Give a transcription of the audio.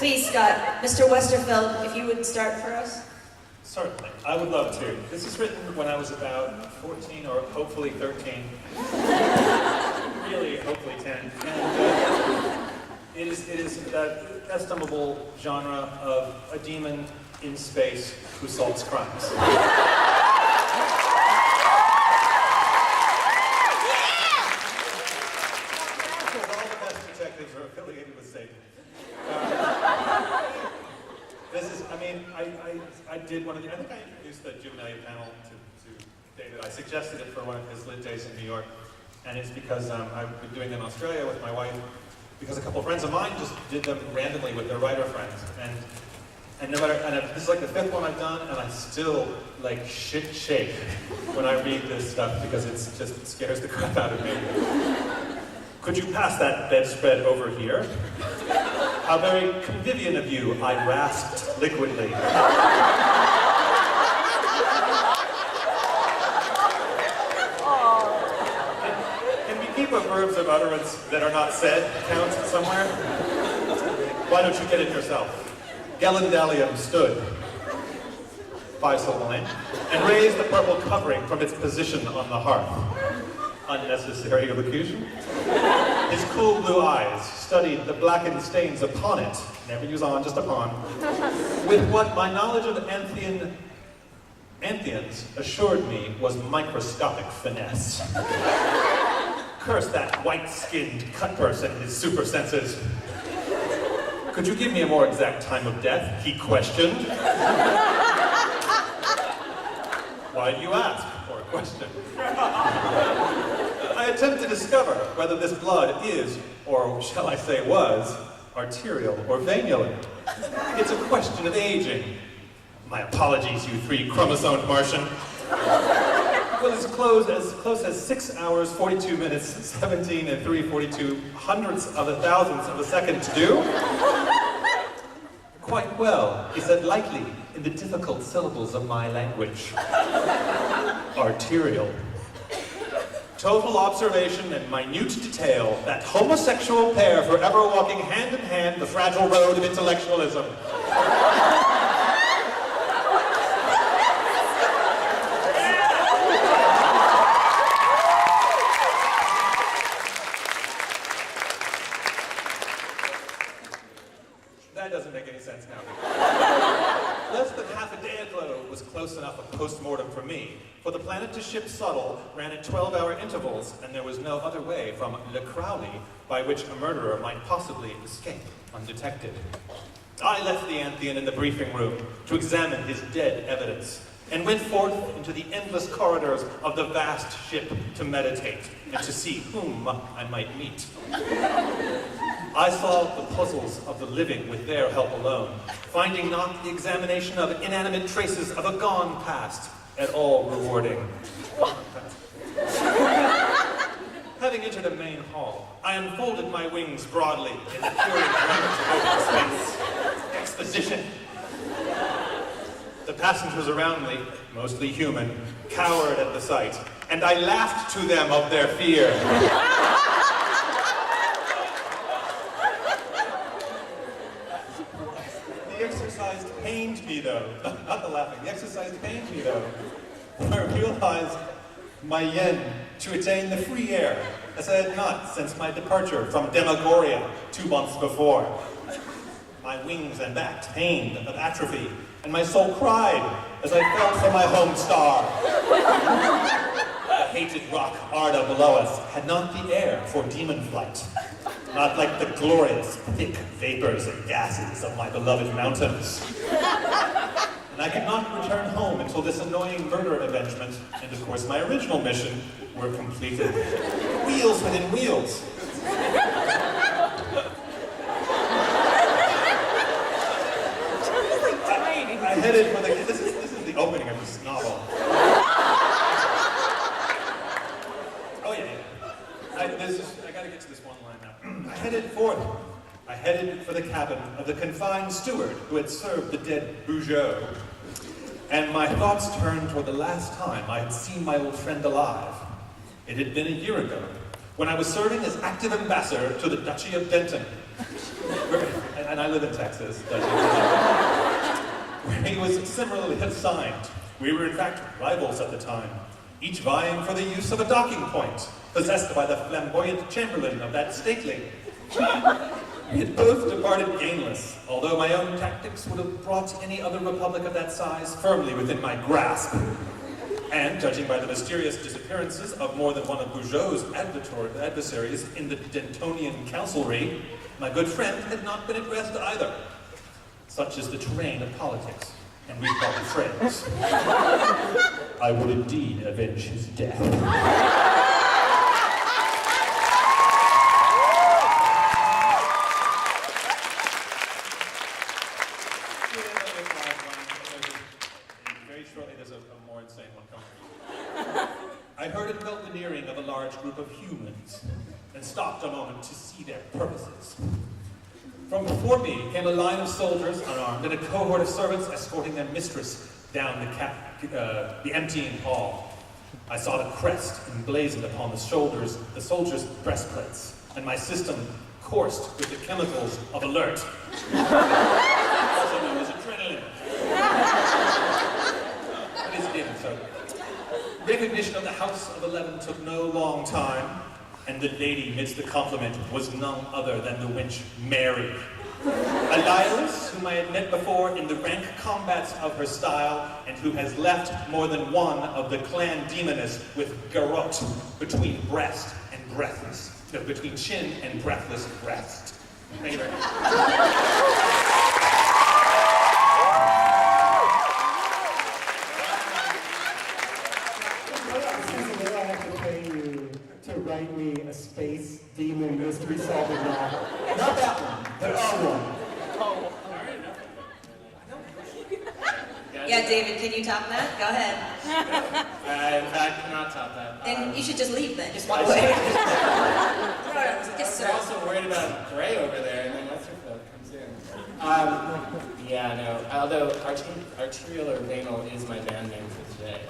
Please, Scott, Mr. Westerfeld, if you would start for us. Certainly, I would love to. This is written when I was about 14 or hopefully 13. Really, hopefully 10. And it is that estimable genre of a demon in space who solves crimes. All the best detectives are affiliated with Satan. This is, I mean, I did one of the, I think I introduced the Juvenile panel to David. I suggested it for one of his lit days in New York, and it's because I've been doing them in Australia with my wife, because a couple of friends of mine just did them randomly with their writer friends, and no matter, this is like the 5th one I've done, and I still like shit shake when I read this stuff because it just scares the crap out of me. Could you pass that bedspread over here? How very convivial of you, I rasped liquidly. Can we keep a verbs of utterance that are not said count somewhere? Why don't you get it yourself? Gelendalium stood, 5-syllable name, and raised the purple covering from its position on the hearth. Unnecessary elocution. His cool blue eyes studied the blackened stains upon it, never use on, just upon, with what my knowledge of Antheans assured me was microscopic finesse. Curse that white-skinned cutpurse and his super senses. Could you give me a more exact time of death? He questioned. Why do you ask? Or a question. I attempt to discover whether this blood is, or shall I say was, arterial or venular. It's a question of aging. My apologies, you 3-chromosomed Martian. Well, as close as 6 hours, 42 minutes, 17 and 3/42 hundredths of a thousandth of a second to do? Quite well, he said lightly in the difficult syllables of my language. Arterial. Total observation and minute detail, that homosexual pair forever walking hand in hand the fragile road of intellectualism. That doesn't make any sense now. Less than half a day ago was close enough a post-mortem for me, for the planet-to-ship shuttle ran at 12-hour intervals, and there was no other way from Le Crowley by which a murderer might possibly escape undetected. I left the Anthean in the briefing room to examine his dead evidence, and went forth into the endless corridors of the vast ship to meditate, and to see whom I might meet. I solved the puzzles of the living with their help alone, finding not the examination of inanimate traces of a gone past at all rewarding. Having entered a main hall, I unfolded my wings broadly in the furious language of open space. Exposition. The passengers around me, mostly human, cowered at the sight, and I laughed to them of their fear. The exercise pained me, though. Not the laughing. The exercise pained me, though. I realized my yen to attain the free air, as I had not since my departure from Demagoria 2 months before. My wings and back pained of atrophy, and my soul cried as I fell from my home star. The hated rock Arda below us had not the air for demon flight, not like the glorious, thick vapors and gases of my beloved mountains. And I could not return home until this annoying murder avengement, and of course my original mission, were completed. Wheels within wheels. I headed for the, this is the opening of this novel. Oh yeah. I gotta get to this one line now. I headed for the cabin of the confined steward who had served the dead Bougeot. And my thoughts turned toward the last time I had seen my old friend alive. It had been a year ago, when I was serving as active ambassador to the Duchy of Denton. And and I live in Texas, where he was similarly assigned. We were in fact rivals at the time, each vying for the use of a docking point, possessed by the flamboyant chamberlain of that stately. We had both departed gainless, although my own tactics would have brought any other republic of that size firmly within my grasp. And, judging by the mysterious disappearances of more than one of Bugeaud's adversaries in the Dentonian councilry, my good friend had not been at rest either. Such is the terrain of politics, and we parted friends. I would indeed avenge his death. Very shortly, there's a more insane one coming. I heard it felt the nearing of a large group of humans, and stopped a moment to see their purposes. From before me came a line of soldiers unarmed, and a cohort of servants escorting their mistress down the emptying hall. I saw the crest emblazoned upon the soldiers' breastplates, and my system coursed with the chemicals of alert, also known as adrenaline. What is it in? So, recognition of the House of 11 took no long time, and the lady amidst the compliment was none other than the wench Mary. A lyrist whom I had met before in the rank combats of her style, and who has left more than one of the clan demonists with garrote between breast and breathless, between chin and breathless breast. Thank you very much. To write me a space demon mystery solving novel. Not that one, but our one. Yeah, David, can you top that? Go ahead. I, in fact, cannot top that. Then you should just leave then. Just walk away. Yes, We're sir. also worried about Gray over there, and then Westerfeld comes in. Yeah, no. Although arterial or venal is my band name for today.